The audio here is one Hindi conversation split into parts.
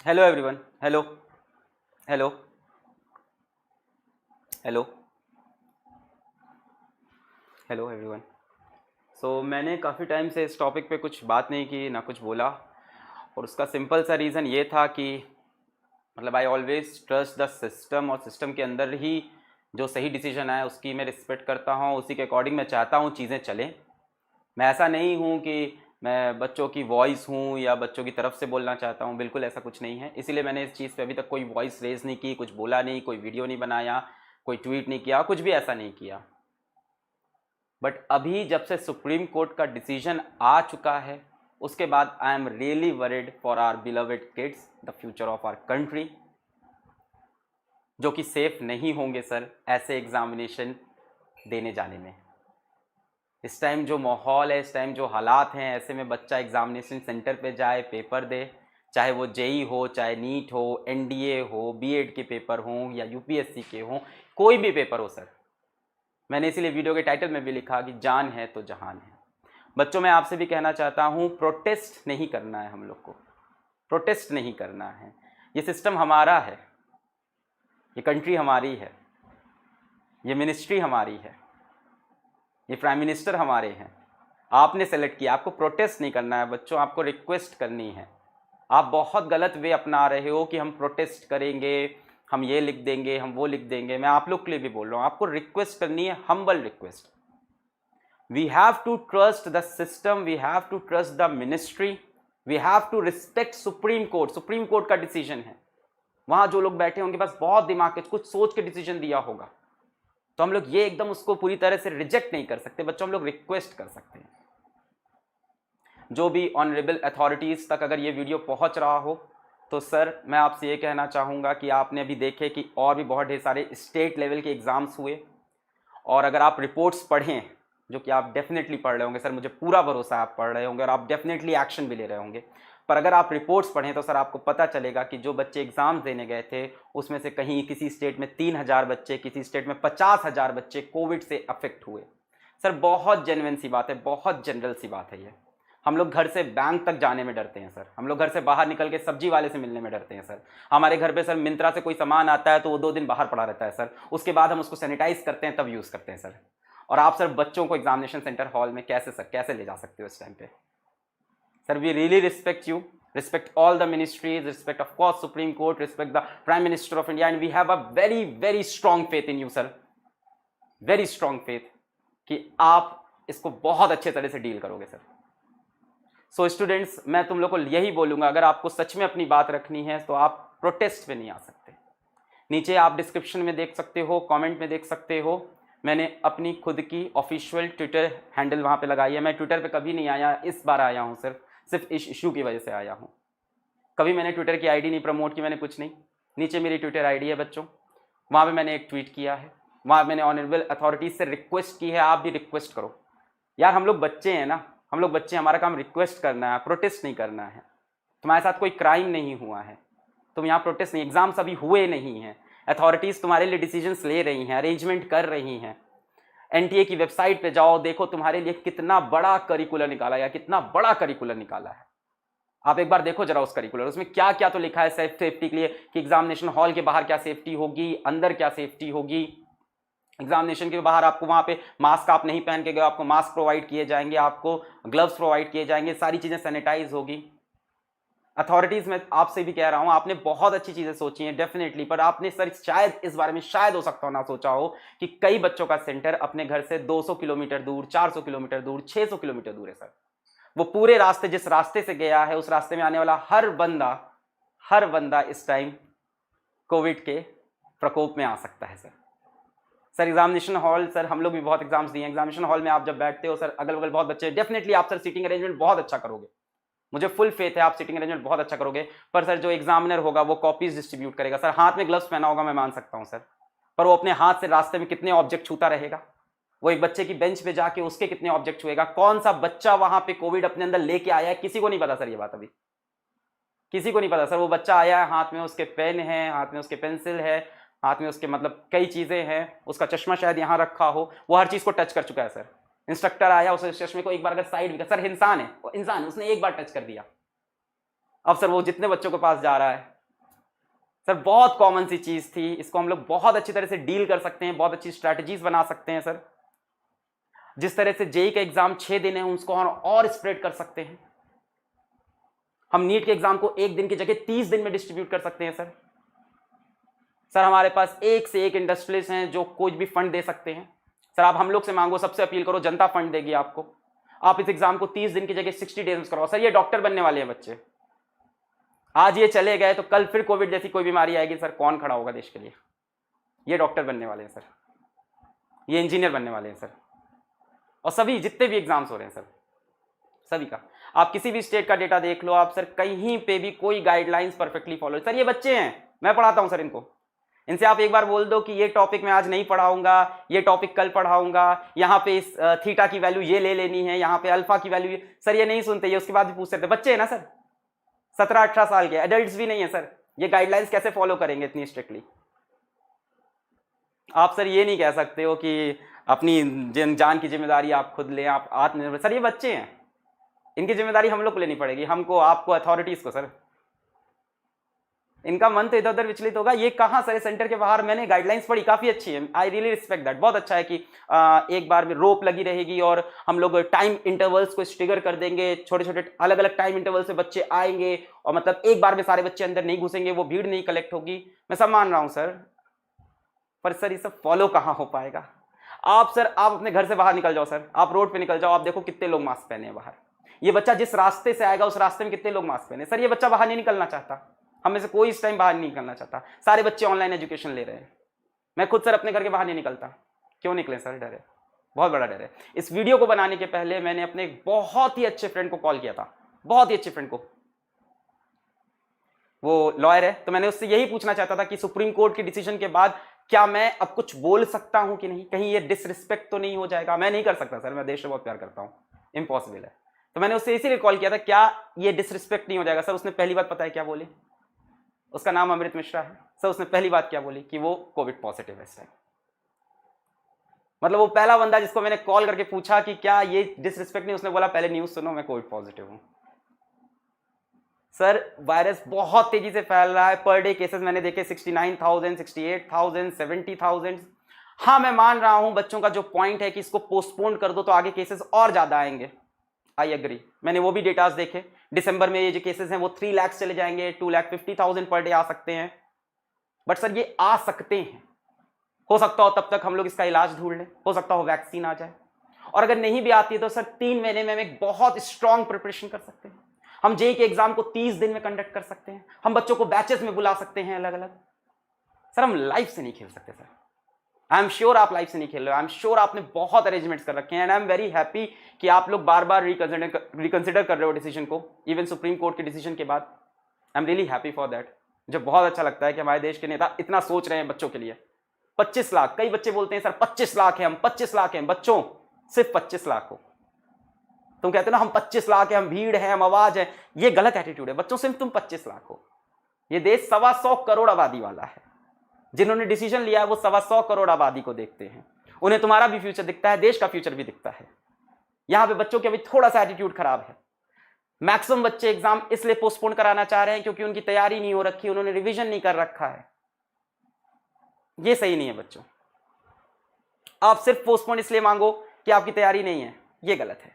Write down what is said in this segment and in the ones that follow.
Hello everyone. Hello hello hello hello everyone. मैंने काफ़ी टाइम से इस टॉपिक पे कुछ बात नहीं की, ना कुछ बोला, और उसका सिंपल सा रीज़न ये था कि मतलब I always trust the system, और सिस्टम के अंदर ही जो सही डिसीजन आए उसकी मैं रिस्पेक्ट करता हूँ, उसी के अकॉर्डिंग मैं चाहता हूँ चीज़ें चलें। मैं ऐसा नहीं हूँ कि मैं बच्चों की वॉइस हूँ या बच्चों की तरफ से बोलना चाहता हूँ, बिल्कुल ऐसा कुछ नहीं है। इसीलिए मैंने इस चीज़ पे अभी तक कोई वॉइस रेज नहीं की, कुछ बोला नहीं, कोई वीडियो नहीं बनाया, कोई ट्वीट नहीं किया, कुछ भी ऐसा नहीं किया। बट अभी जब से सुप्रीम कोर्ट का डिसीजन आ चुका है, उसके बाद I am really worried for our beloved kids, the future of our country, जो कि सेफ नहीं होंगे सर ऐसे एग्जामिनेशन देने जाने में। इस टाइम जो माहौल है, इस टाइम जो हालात हैं, ऐसे में बच्चा एग्जामिनेशन सेंटर पे जाए, पेपर दे, चाहे वो जेई हो, चाहे नीट हो, एनडीए हो, बीएड के पेपर हों या यूपीएससी के हों, कोई भी पेपर हो सर। मैंने इसीलिए वीडियो के टाइटल में भी लिखा कि जान है तो जहान है। बच्चों, मैं आपसे भी कहना चाहता हूँ, प्रोटेस्ट नहीं करना है हम लोग को, प्रोटेस्ट नहीं करना है। ये सिस्टम हमारा है, ये कंट्री हमारी है, ये मिनिस्ट्री हमारी है, ये प्राइम मिनिस्टर हमारे हैं। आपने सेलेक्ट किया, आपको प्रोटेस्ट नहीं करना है बच्चों, आपको रिक्वेस्ट करनी है। आप बहुत गलत वे अपना रहे हो कि हम प्रोटेस्ट करेंगे, हम ये लिख देंगे, हम वो लिख देंगे। मैं आप लोग के लिए भी बोल रहा हूँ, आपको रिक्वेस्ट करनी है, humble request. We have to trust the system, we have to trust the ministry, we have to respect supreme court. Supreme court का डिसीजन है, वहां जो लोग बैठे होंगे बस बहुत दिमाग के कुछ सोच के डिसीजन दिया होगा, तो हम लोग ये एकदम उसको पूरी तरह से रिजेक्ट नहीं कर सकते बच्चों, हम लोग रिक्वेस्ट कर सकते हैं। जो भी ऑनरेबल अथॉरिटीज़ तक अगर ये वीडियो पहुंच रहा हो, तो सर मैं आपसे ये कहना चाहूँगा कि आपने अभी देखे कि और भी बहुत ढेर सारे स्टेट लेवल के एग्ज़ाम्स हुए, और अगर आप रिपोर्ट्स पढ़ें, जो कि आप डेफिनेटली पढ़ रहे होंगे सर, मुझे पूरा भरोसा है आप पढ़ रहे होंगे और आप डेफिनेटली एक्शन भी ले रहे होंगे, पर अगर आप रिपोर्ट्स पढ़ें तो सर आपको पता चलेगा कि जो बच्चे एग्ज़ाम्स देने गए थे, उसमें से कहीं किसी स्टेट में 3,000 बच्चे, किसी स्टेट में 50,000 बच्चे कोविड से अफेक्ट हुए। सर बहुत जेन्युइन सी बात है, बहुत जनरल सी बात है ये। हम लोग घर से बैंक तक जाने में डरते हैं सर, हम लोग घर से बाहर निकल के सब्जी वाले से मिलने में डरते हैं सर। हमारे घर पे सर मिंत्रा से कोई सामान आता है तो वो 2 दिन बाहर पड़ा रहता है सर, उसके बाद हम उसको सैनिटाइज करते हैं, तब यूज़ करते हैं सर। और आप सर बच्चों को एग्जामिनेशन सेंटर हॉल में कैसे सर, कैसे ले जा सकते हो इस टाइम पे? Sir we really respect you, respect all the ministries, respect of course supreme court, respect the prime minister of India, and we have a very very strong faith in you sir, very strong faith कि आप इसको बहुत अच्छे तरह से डील करोगे सर। सो स्टूडेंट्स, मैं तुम लोग को यही बोलूंगा, अगर आपको सच में अपनी बात रखनी है तो आप प्रोटेस्ट पे नहीं आ सकते। नीचे आप डिस्क्रिप्शन में देख सकते हो, कमेंट में देख सकते हो, मैंने अपनी खुद की ऑफिशियल ट्विटर हैंडल वहाँ पे लगाई है। मैं ट्विटर पे कभी नहीं आया, इस बार आया हूँ सिर्फ इस इशू की वजह से आया हूँ। कभी मैंने ट्विटर की आईडी नहीं प्रमोट की, मैंने कुछ नहीं। नीचे मेरी ट्विटर आईडी है बच्चों, वहाँ पे मैंने एक ट्वीट किया है, वहाँ मैंने ऑनरेबल अथॉरिटीज से रिक्वेस्ट की है, आप भी रिक्वेस्ट करो यार। हम लोग बच्चे हैं ना, हम लोग बच्चे, हमारा काम रिक्वेस्ट करना है, प्रोटेस्ट नहीं करना है। तुम्हारे साथ कोई क्राइम नहीं हुआ है, तुम यहाँ प्रोटेस्ट नहीं, एग्जाम्स अभी हुए नहीं हैं, अथॉरिटीज़ तुम्हारे लिए डिसीजंस ले रही हैं, अरेंजमेंट कर रही हैं। एनटीए की वेबसाइट पे जाओ, देखो तुम्हारे लिए कितना बड़ा करिकुलर निकाला है, कितना बड़ा करिकुलर निकाला है। आप एक बार देखो जरा उस करिकुलर, उसमें क्या क्या तो लिखा है सेफ्टी के लिए, कि एग्जामिनेशन हॉल के बाहर क्या सेफ्टी होगी, अंदर क्या सेफ्टी होगी। एग्जामिनेशन के बाहर आपको वहां पे मास्क आप नहीं पहन के गए, आपको मास्क प्रोवाइड किए जाएंगे, आपको ग्लव्स प्रोवाइड किए जाएंगे, सारी चीजें सैनिटाइज होगी। अथॉरिटीज में आपसे भी कह रहा हूं, आपने बहुत अच्छी चीजें सोची हैं डेफिनेटली, पर आपने सर शायद इस बारे में, शायद हो सकता हो ना सोचा हो कि कई बच्चों का सेंटर अपने घर से 200 किलोमीटर दूर, 400 किलोमीटर दूर, 600 किलोमीटर दूर है सर। वो पूरे रास्ते, जिस रास्ते से गया है, उस रास्ते में आने वाला हर बंदा इस टाइम कोविड के प्रकोप में आ सकता है sir. Sir examination hall, sir हम लोग भी बहुत एग्जाम्स दिए हैं, एग्जामिनेशन हॉल में आप जब बैठते हो सर, अगल बगल बहुत बच्चे, डेफिनेटली आप सर सीटिंग अरेंजमेंट बहुत अच्छा करोगे, मुझे फुल फेथ है आप सीटिंग अरेंजमेंट बहुत अच्छा करोगे। पर सर जो एग्जामिनर होगा वो कॉपीज डिस्ट्रीब्यूट करेगा सर, हाथ में ग्लव्स पहना होगा मैं मान सकता हूं सर, पर वो अपने हाथ से रास्ते में कितने ऑब्जेक्ट छूता रहेगा, वो एक बच्चे की बेंच पे जाके उसके कितने ऑब्जेक्ट छुएगा, कौन सा बच्चा वहां पे कोविड अपने अंदर लेके आया है, किसी को नहीं पता सर, ये बात अभी किसी को नहीं पता सर। वो बच्चा आया है, हाथ में उसके पेन है, हाथ में उसके पेंसिल है, हाथ में उसके मतलब कई चीजें हैं, उसका चश्मा शायद यहाँ रखा हो, वो हर चीज को टच कर चुका है सर। इंस्ट्रक्टर आया, उस चश्मे को एक बार अगर साइड भी, सर इंसान है, वो इंसान, उसने एक बार टच कर दिया। अब सर वो जितने बच्चों के पास जा रहा है, सर बहुत कॉमन सी चीज थी, इसको हम लोग बहुत अच्छी तरह से डील कर सकते हैं, बहुत अच्छी स्ट्रैटेजीज बना सकते हैं सर। जिस तरह से जेई का एग्जाम 6 दिन है उसको और स्प्रेड कर सकते हैं। हम नीट के एग्जाम को 1 दिन की जगह 30 दिन में डिस्ट्रीब्यूट कर सकते हैं सर। सर हमारे पास एक से एक इंडस्ट्रीज हैं जो कोई भी फंड दे सकते हैं। सर आप हम लोग से मांगो, सबसे अपील करो, जनता फंड देगी आपको। आप इस एग्जाम को 30 दिन की जगह 60 डेज में कराओ। सर ये डॉक्टर बनने वाले हैं बच्चे, आज ये चले गए तो कल फिर कोविड जैसी कोई बीमारी आएगी सर, कौन खड़ा होगा देश के लिए? ये डॉक्टर बनने वाले हैं सर, ये इंजीनियर बनने वाले हैं सर। और सभी जितने भी एग्जाम्स हो रहे हैं सर, सभी का आप किसी भी स्टेट का डेटा देख लो आप सर, कहीं पे भी कोई गाइडलाइंस परफेक्टली फॉलो। सर ये बच्चे हैं, मैं पढ़ाता हूं सर इनको, इनसे आप एक बार बोल दो कि ये टॉपिक मैं आज नहीं पढ़ाऊंगा, ये टॉपिक कल पढ़ाऊंगा, यहाँ पे इस थीटा की वैल्यू ये ले लेनी है, यहाँ पे अल्फा की वैल्यू, सर ये नहीं सुनते, ये उसके बाद भी पूछते थे। बच्चे हैं ना सर, 17-18 साल के, एडल्ट्स भी नहीं है सर, ये गाइडलाइंस कैसे फॉलो करेंगे इतनी स्ट्रिक्टली? आप सर ये नहीं कह सकते हो कि अपनी जान की जिम्मेदारी आप खुद लें, आप आत्मनिर्भर। सर ये बच्चे हैं, इनकी जिम्मेदारी हम लोग को लेनी पड़ेगी, हमको, आपको, अथॉरिटीज को। सर इनका मन तो इधर उधर विचलित होगा। ये कहाँ सर, सेंटर के बाहर मैंने गाइडलाइंस पढ़ी, काफी अच्छी है, आई रियली रिस्पेक्ट दैट। बहुत अच्छा है कि एक बार में रोप लगी रहेगी और हम लोग टाइम इंटरवल्स को स्ट्रिगर कर देंगे, छोटे छोटे अलग अलग टाइम इंटरवल से बच्चे आएंगे और मतलब एक बार में सारे बच्चे अंदर नहीं घुसेंगे, वो भीड़ नहीं कलेक्ट होगी, मैं सब मान रहा हूं सर। पर सर ये सब फॉलो कहाँ हो पाएगा? आप सर आप अपने घर से बाहर निकल जाओ सर, आप रोड पे निकल जाओ, आप देखो कितने लोग मास्क पहने हैं बाहर। ये बच्चा जिस रास्ते से आएगा उस रास्ते में कितने लोग मास्क पहने? सर ये बच्चा बाहर नहीं निकलना चाहता, हम में से कोई इस टाइम बाहर नहीं निकलना चाहता, सारे बच्चे ऑनलाइन एजुकेशन ले रहे हैं। मैं खुद सर अपने घर के बाहर नहीं निकलता, क्यों निकले सर? डर है, बहुत बड़ा डर है। इस वीडियो को बनाने के पहले मैंने अपने एक बहुत ही अच्छे फ्रेंड को कॉल किया था, बहुत ही अच्छे फ्रेंड को, वो लॉयर है, तो मैंने उससे यही पूछना चाहता था कि सुप्रीम कोर्ट के डिसीजन के बाद क्या मैं अब कुछ बोल सकता हूं कि नहीं, कहीं ये डिसरिस्पेक्ट तो नहीं हो जाएगा? मैं नहीं कर सकता सर, मैं देश से बहुत प्यार करता हूं, इम्पॉसिबल है। तो मैंने उससे इसीलिए कॉल किया था, क्या ये डिसरिस्पेक्ट नहीं हो जाएगा? सर उसने पहली बात पता है क्या बोली? उसका नाम अमृत मिश्रा है सर। उसने पहली बात क्या बोली कि वो कोविड पॉजिटिव है इस टाइम। मतलब वो पहला बंदा जिसको मैंने कॉल करके पूछा कि क्या ये डिसरिस्पेक्ट नहीं, उसने बोला पहले न्यूज सुनो, मैं कोविड पॉजिटिव हूं। सर वायरस बहुत तेजी से फैल रहा है, पर डे केसेस मैंने देखे 69,000, 68,000, 70,000। हाँ मैं मान रहा हूं बच्चों का जो पॉइंट है कि इसको पोस्टपोन कर दो तो आगे केसेस और ज्यादा आएंगे, आई एग्री, मैंने वो भी डेटास देखे। दिसंबर में ये जो केसेस हैं वो 3 लाख चले जाएंगे, 2,50,000 पर डे आ सकते हैं। बट सर ये आ सकते हैं, हो सकता हो तब तक हम लोग इसका इलाज ढूंढ लें, हो सकता हो वैक्सीन आ जाए, और अगर नहीं भी आती है तो सर 3 महीने में हम एक बहुत स्ट्रांग प्रिपरेशन कर सकते हैं। हम जेई के एग्जाम को 30 दिन में कंडक्ट कर सकते हैं, हम बच्चों को बैचेस में बुला सकते हैं अलग अलग। सर हम लाइफ से नहीं खेल सकते सर, आई एम श्योर आप लाइफ से नहीं खेल रहे हो, आई एम श्योर आपने बहुत अरेंजमेंट्स कर रखे हैं, and I am very happy कि आप लोग बार बार रिकंसिडर कर रहे हो डिसीजन को, इवन सुप्रीम कोर्ट के डिसीजन के बाद। I am really happy for that. मुझे बहुत अच्छा लगता है कि हमारे देश के नेता इतना सोच रहे हैं बच्चों के लिए। 25 लाख, कई बच्चे बोलते हैं सर 25 लाख है, हम 25 लाख हैं, बच्चों सिर्फ 25 लाख हो। तुम कहते हो ना हम 25 लाख है, हम भीड़ है, हम आवाज है, ये गलत एटीट्यूड है। बच्चों सिर्फ तुम 25 लाख हो। ये देश 125 करोड़ आबादी वाला है, जिन्होंने डिसीजन लिया है वो 125 करोड़ आबादी को देखते हैं, उन्हें तुम्हारा भी फ्यूचर दिखता है, देश का फ्यूचर भी दिखता है। यहां पे बच्चों के अभी थोड़ा सा एटीट्यूड खराब है। मैक्सिमम बच्चे एग्जाम इसलिए पोस्टपोन कराना चाह रहे हैं क्योंकि उनकी तैयारी नहीं हो रखी, उन्होंने रिवीजन नहीं कर रखा है। ये सही नहीं है बच्चों, आप सिर्फ पोस्टपोन इसलिए मांगो कि आपकी तैयारी नहीं है, ये गलत है,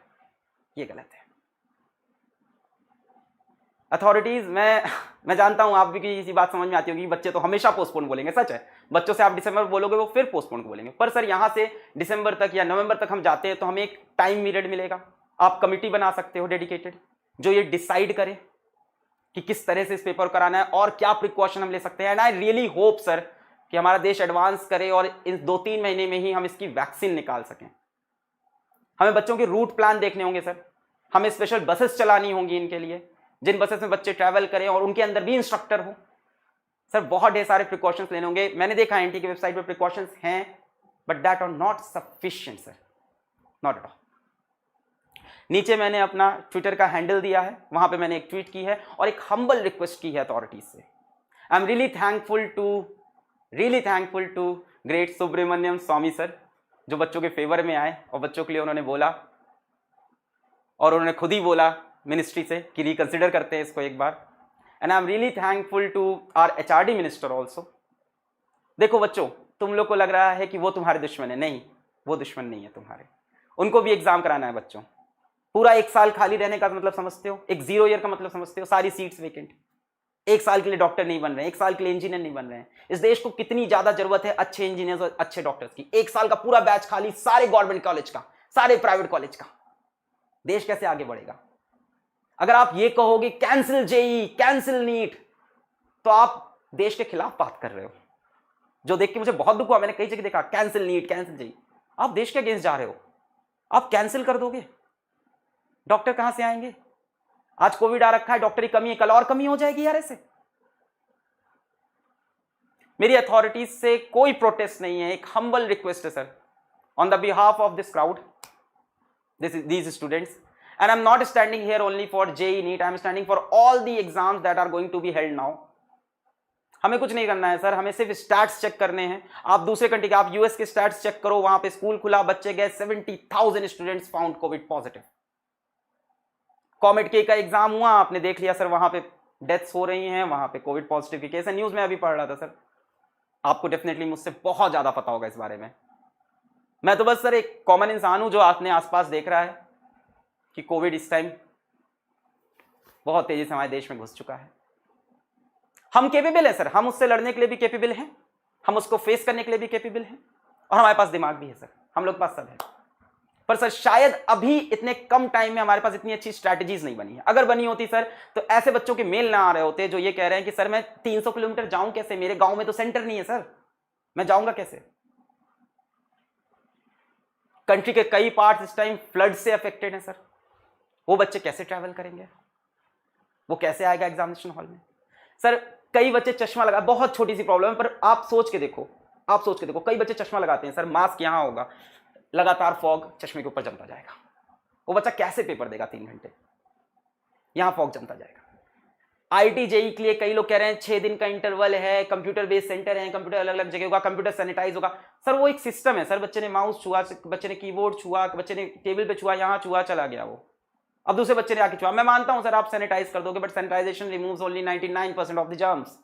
ये गलत है। अथॉरिटीज, मैं जानता हूं आप भी की इसी बात समझ में आती होगी, बच्चे तो हमेशा पोस्टपोन बोलेंगे, सच है, बच्चों से आप दिसंबर बोलोगे वो फिर पोस्टपोन बोलेंगे। पर सर यहां से दिसंबर तक या नवंबर तक हम जाते हैं तो हमें एक टाइम पीरियड मिलेगा, आप कमिटी बना सकते हो डेडिकेटेड, जो ये डिसाइड करे कि किस तरह से इस पेपर कराना है और क्या प्रिकॉशन हम ले सकते हैं। And I really hope sir कि हमारा देश एडवांस करे और इन 2-3 महीने में ही हम इसकी वैक्सीन निकाल सकें। हमें बच्चों के रूट प्लान देखने होंगे सर, हमें स्पेशल बसेस चलानी होंगी इनके लिए, जिन बसेस में बच्चे ट्रैवल करें और उनके अंदर भी इंस्ट्रक्टर हो। सर बहुत ढेर सारे प्रिकॉशंस लेने होंगे। मैंने देखा एनटी की वेबसाइट पे प्रिकॉशंस हैं, but that are not sufficient sir, not at all. नीचे मैंने अपना ट्विटर का हैंडल दिया है, वहां पे मैंने एक ट्वीट की है और एक हम्बल रिक्वेस्ट की है अथॉरिटीज से। I am really thankful to great Subramaniam Swamy sir, जो बच्चों के फेवर में आए और बच्चों के लिए उन्होंने बोला, और उन्होंने खुद ही बोला मिनिस्ट्री से कि रिकंसिडर करते हैं इसको एक बार। And I am really thankful to our HRD minister also. देखो बच्चों, तुम लोग को लग रहा है कि वो तुम्हारे दुश्मन है, नहीं, वो दुश्मन नहीं है तुम्हारे। उनको भी एग्जाम कराना है बच्चों। पूरा 1 साल खाली रहने का मतलब समझते हो, एक 0 ईयर का मतलब समझते हो, सारी सीट्स वेकेंट। 1 साल के लिए डॉक्टर नहीं बन रहे हैं, 1 साल के लिए इंजीनियर नहीं बन रहे हैं। इस देश को कितनी ज्यादा जरूरत है अच्छे इंजीनियर्स और अच्छे डॉक्टर्स की। 1 साल का पूरा बैच खाली, सारे गवर्नमेंट कॉलेज का, सारे प्राइवेट कॉलेज का। देश कैसे आगे बढ़ेगा? अगर आप ये कहोगे कैंसिल जेई, कैंसिल नीट, तो आप देश के खिलाफ बात कर रहे हो। जो देख के मुझे बहुत दुख हुआ, मैंने कई जगह देखा कैंसिल नीट, कैंसिल जेई। आप देश के अगेंस्ट जा रहे हो, आप कैंसिल कर दोगे, डॉक्टर कहां से आएंगे? आज कोविड आ रखा है, डॉक्टर की कमी है, कल और कमी हो जाएगी यार। ऐसे मेरी अथॉरिटीज से कोई प्रोटेस्ट नहीं है, एक हम्बल रिक्वेस्ट है sir, on the behalf of this crowd, these students, and I'm not standing here only for JEE NEET, I'm standing for all the exams that are going to be held now. हमें कुछ नहीं करना है सर, हमें सिर्फ स्टैट्स चेक करने हैं। आप दूसरे कंट्री के, आप यूएस के स्टैट्स चेक करो, वहां पे स्कूल खुला, बच्चे गए, 70,000 students found Covid positive. Comet के का एग्जाम हुआ, आपने देख लिया सर, वहां पे डेथ्स हो रही हैं, वहां पे कोविड पॉजिटिव के केस है। न्यूज में अभी पढ़ रहा था सर, आपको डेफिनेटली मुझसे बहुत ज्यादा पता होगा इस बारे में। मैं तो बस सर एक कॉमन इंसान हूं जो अपने आसपास देख रहा है कि कोविड इस टाइम बहुत तेजी से हमारे देश में घुस चुका है। हम केपेबल है सर, हम उससे लड़ने के लिए भी केपेबल हैं, हम उसको फेस करने के लिए भी केपेबल हैं, और हमारे पास दिमाग भी है सर, हम लोग के पास सब है। पर सर शायद अभी इतने कम टाइम में हमारे पास इतनी अच्छी स्ट्रैटेजीज नहीं बनी है। अगर बनी होती सर, तो ऐसे बच्चों के मेल ना आ रहे होते जो ये कह रहे हैं कि सर मैं 300 किलोमीटर जाऊं कैसे, मेरे गांव में तो सेंटर नहीं है सर, मैं जाऊंगा कैसे। कंट्री के कई पार्ट्स इस टाइम फ्लड से अफेक्टेड हैं सर, वो बच्चे कैसे ट्रैवल करेंगे, वो कैसे आएगा एग्जामिनेशन हॉल में। सर कई बच्चे चश्मा लगा, बहुत छोटी सी प्रॉब्लम है, पर आप सोच के देखो, कई बच्चे चश्मा लगाते हैं सर, मास्क यहां होगा, लगातार फॉग चश्मे के ऊपर जमता जाएगा, वो बच्चा कैसे पेपर देगा 3 घंटे, यहां फॉग जमता जाएगा। आईटी जेई के लिए कई लोग कह रहे हैं 6 दिन का इंटरवल है, कंप्यूटर बेस्ड सेंटर है, कंप्यूटर अलग अलग जगह होगा, कंप्यूटर सैनिटाइज होगा। सर वो एक सिस्टम है सर, बच्चे ने माउस छुआ, बच्चे ने कीबोर्ड छुआ, बच्चे ने टेबल पे छुआ, यहां छुआ, चला गया वो, अब दूसरे बच्चे ने आके छुआ। मैं मानता हूं सर आप सैनिटाइज कर दोगे, but sanitization removes only 99% of the germs.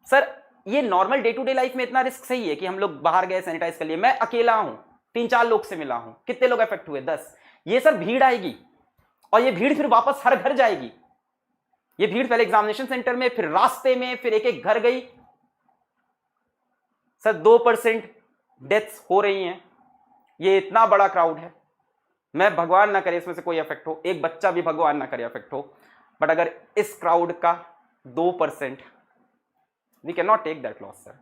Sir ये normal day to day life में इतना रिस्क सही है कि हम लोग बाहर गए सैनिटाइज कर लिए, मैं अकेला हूं, 3-4 लोग से मिला हूं, कितने लोग अफेक्ट हुए? 10। ये सर भीड़ आएगी, और ये भीड़ फिर वापस हर घर जाएगी। ये भीड़ पहले एग्जामिनेशन सेंटर में, फिर रास्ते में, फिर एक एक घर गई। सर 2% डेथ्स हो रही हैं, ये इतना बड़ा क्राउड है। मैं भगवान ना करे इसमें से कोई अफेक्ट हो, एक बच्चा भी भगवान ना करे अफेक्ट हो, बट अगर इस क्राउड का 2%, we can not take that loss sir.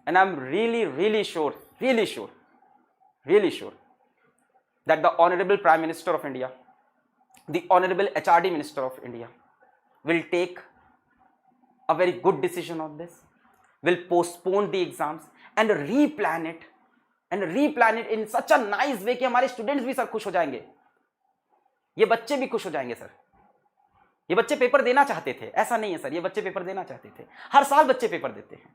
And I am really sure that the Honorable Prime Minister of India, the Honorable HRD Minister of India will take a very good decision on this, will postpone the exams and replan it in such a nice way कि हमारे स्टूडेंट्स भी सर खुश हो जाएंगे, ये बच्चे भी खुश हो जाएंगे सर। ये बच्चे पेपर देना चाहते थे, ऐसा नहीं है सर, ये बच्चे पेपर देना चाहते थे, हर साल बच्चे पेपर देते हैं,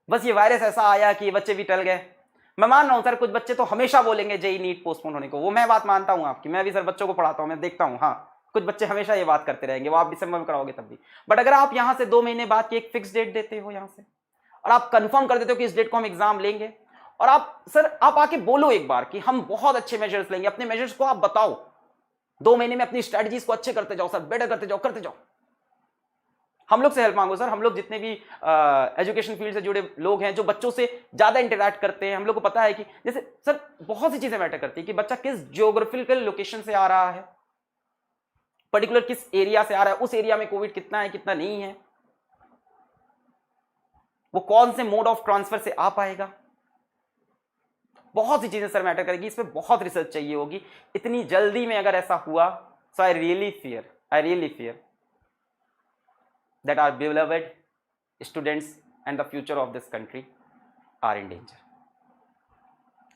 बस ये वायरस ऐसा आया कि ये बच्चे भी टल गए। मैं मान रहा हूं सर, कुछ बच्चे तो हमेशा बोलेंगे जेई नीट पोस्टपोन होने को, वो मैं बात मानता हूं आपकी, मैं भी सर बच्चों को पढ़ाता हूं, मैं देखता हूं, हाँ कुछ बच्चे हमेशा ये बात करते रहेंगे, वो आप दिसंबर में कराओगे तब भी। बट अगर आप यहां से 2 महीने बाद की एक फिक्स डेट देते हो यहां से, और आप कंफर्म कर देते हो कि इस डेट को हम एग्जाम लेंगे, और आप सर आप आके बोलो एक बार कि हम बहुत अच्छे मेजर्स लेंगे, अपने मेजर्स को आप बताओ, 2 महीने में अपनी स्ट्रेटजीज को अच्छे करते जाओ सर, बेटर करते जाओ। हम लोग से हेल्प मांगो सर, हम लोग जितने भी एजुकेशन फील्ड से जुड़े लोग हैं, जो बच्चों से ज्यादा इंटरेक्ट करते हैं, हम लोग को पता है कि जैसे सर बहुत सी चीजें मैटर करती है कि बच्चा किस जियोग्राफिकल लोकेशन से आ रहा है, पर्टिकुलर किस एरिया से आ रहा है, उस एरिया में कोविड कितना है कितना नहीं है, वो कौन से मोड ऑफ ट्रांसफर से आ पाएगा, बहुत सी चीजें सर मैटर करेगी, इसमें बहुत रिसर्च चाहिए होगी। इतनी जल्दी में अगर ऐसा हुआ, so I really fear that our beloved students and the future of this country are in danger.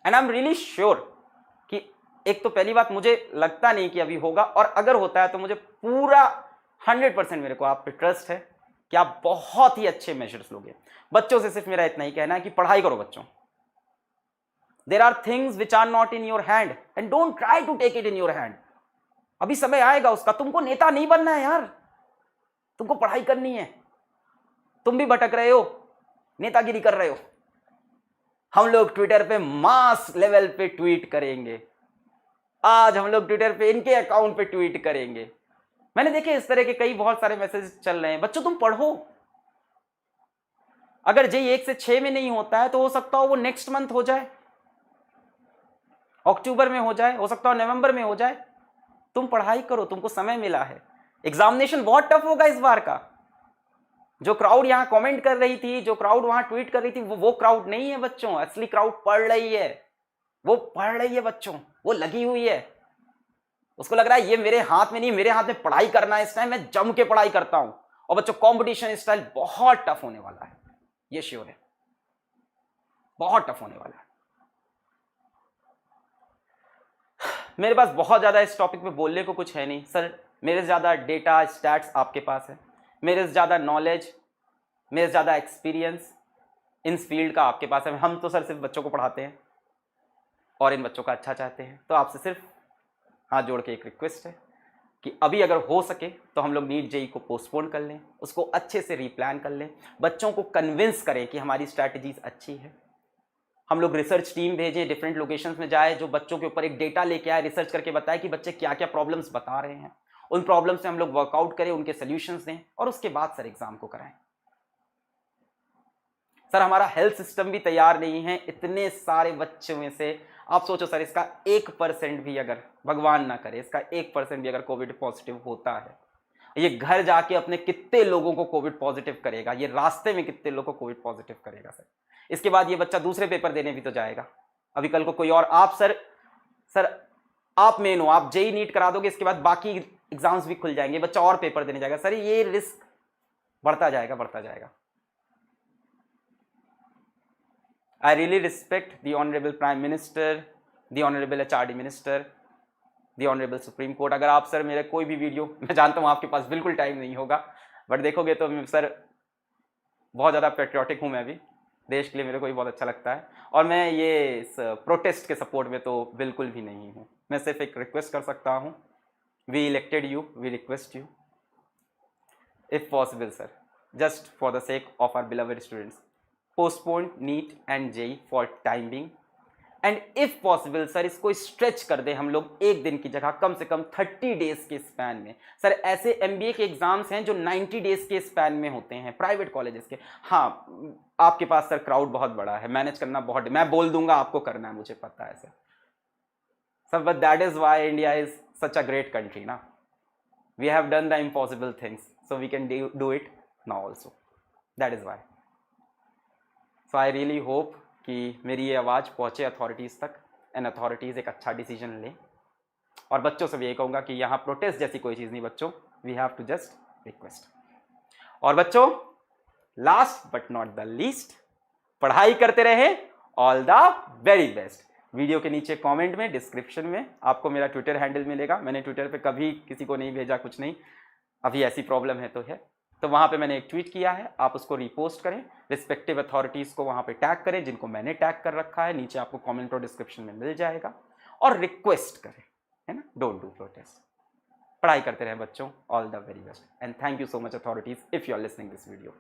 And I'm really sure कि एक तो पहली बात मुझे लगता नहीं कि अभी होगा, और अगर होता है तो मुझे पूरा 100% मेरे को आप पे ट्रस्ट है कि आप बहुत ही अच्छे मेजर्स लोगे। बच्चों से सिर्फ मेरा इतना ही कहना है कि पढ़ाई करो बच्चों। There are things which are not in your hand and don't try to take it in your hand. अभी समय आएगा उसका। तुमको नेता नहीं बनना है यार, तुमको पढ़ाई करनी है। तुम भी भटक रहे हो, नेतागिरी कर रहे हो। हम लोग ट्विटर पे मास लेवल पे ट्वीट करेंगे। आज हम लोग ट्विटर पे इनके अकाउंट पे ट्वीट करेंगे। मैंने देखे इस तरह के कई बहुत सारे मैसेज चल रहे हैं। बच्चों तुम पढ़ो। अगर जेई 1 से 6 में नहीं होता है तो हो सकता हो वो नेक्स्ट मंथ हो जाए, अक्टूबर में हो जाए, हो सकता हो नवंबर में हो जाए। तुम पढ़ाई करो, तुमको समय मिला है। एग्जामिनेशन बहुत टफ होगा इस बार का। जो क्राउड यहां कमेंट कर रही थी, जो क्राउड वहां ट्वीट कर रही थी, वो क्राउड नहीं है बच्चों। असली क्राउड पढ़ रही है, वो पढ़ रही है बच्चों, वो लगी हुई है। उसको लग रहा है ये मेरे हाथ में नहीं, मेरे हाथ में पढ़ाई करना है इस टाइम, मैं जम के पढ़ाई करता हूं। और बच्चों कंपटीशन स्टाइल बहुत टफ होने वाला है, ये श्योर है, बहुत टफ होने वाला है। मेरे पास बहुत ज्यादा इस टॉपिक पे बोलने को कुछ है नहीं सर। मेरे से ज्यादा डेटा स्टैट्स आपके पास है, मेरे से ज्यादा नॉलेज, मेरे से ज्यादा एक्सपीरियंस इन फील्ड का आपके पास है। हम तो सर सिर्फ बच्चों को पढ़ाते हैं और इन बच्चों का अच्छा चाहते हैं। तो आपसे सिर्फ हाथ जोड़ के एक रिक्वेस्ट है कि अभी अगर हो सके तो हम लोग नीट जेई को पोस्टपोन कर लें, उसको अच्छे से रीप्लान कर लें, बच्चों को कन्विंस करें कि हमारी स्ट्रैटेजीज अच्छी है। हम लोग रिसर्च टीम भेजें, डिफरेंट लोकेशंस में जाए, जो बच्चों के ऊपर एक डेटा लेके आए, रिसर्च करके बताए कि बच्चे क्या क्या प्रॉब्लम्स बता रहे हैं। उन प्रॉब्लम्स से हम लोग वर्कआउट करें, उनके सोल्यूशंस दें और उसके बाद सर एग्जाम को कराएं। सर हमारा हेल्थ सिस्टम भी तैयार नहीं है। इतने सारे बच्चों में से आप सोचो सर, इसका 1% भी अगर, भगवान ना करे, इसका 1% भी अगर कोविड पॉजिटिव होता है, ये घर जाके अपने कितने लोगों को कोविड पॉजिटिव करेगा, ये रास्ते में कितने लोगों को कोविड पॉजिटिव करेगा सर। इसके बाद ये बच्चा दूसरे पेपर देने भी तो जाएगा। अभी कल को कोई और, आप सर आप मेन हो, आप जेई नीट करा दोगे, इसके बाद बाकी एग्जाम्स भी खुल जाएंगे, बच्चा और पेपर देने जाएगा। सर ये रिस्क बढ़ता जाएगा, बढ़ता जाएगा। I really respect the Honorable Prime Minister, the Honorable HRD Minister, the Honorable Supreme Court। अगर आप सर मेरे कोई भी वीडियो, मैं जानता हूँ आपके पास बिल्कुल टाइम नहीं होगा, बट देखोगे तो सर बहुत ज़्यादा पेट्रियाटिक हूँ मैं भी, देश के लिए मेरे को भी बहुत अच्छा लगता है। और मैं ये इस प्रोटेस्ट के सपोर्ट में तो बिल्कुल भी नहीं हूँ। मैं सिर्फ एक रिक्वेस्ट कर सकता हूँ, we elected you, we request you, if possible sir, just for the sake of our beloved students, postpone NEET and JEE for time being, and if possible sir इसको स्ट्रेच कर दे हम लोग, एक दिन की जगह कम से कम 30 डेज के स्पैन में। सर ऐसे MBA के एग्जाम्स हैं जो 90 डेज के स्पैन में होते हैं, प्राइवेट कॉलेजेस के। हाँ आपके पास सर क्राउड बहुत बड़ा है, मैनेज करना बहुत, मैं बोल दूंगा आपको करना है, मुझे पता है sir, but that is why India is such a great country ना। We have done the impossible things, so we can do it now also. That is why. So I really hope कि मेरी ये आवाज़ पहुँचे अथॉरिटीज़ तक, एंड अथॉरिटीज़ एक अच्छा डिसीजन लें। और बच्चों से भी यही कहूँगा कि यहाँ प्रोटेस्ट जैसी कोई चीज़ नहीं बच्चों, we have to just request. और बच्चों last but not the least, पढ़ाई करते रहे, all the very best. Video के नीचे कमेंट में, डिस्क्रिप्शन में आपको मेरा ट्विटर हैंडल मिलेगा। मैंने ट्विटर पे कभी किसी को नहीं भेजा कुछ नहीं, अभी ऐसी प्रॉब्लम है तो वहाँ पे मैंने एक ट्वीट किया है, आप उसको रिपोस्ट करें, रिस्पेक्टिव अथॉरिटीज़ को वहाँ पे टैग करें जिनको मैंने टैग कर रखा है, नीचे आपको कमेंट और डिस्क्रिप्शन में मिल जाएगा, और रिक्वेस्ट करें, है ना, डोंट डू प्रोटेस्ट। पढ़ाई करते रहें बच्चों, all the very best, and thank you so much authorities if you are listening this video.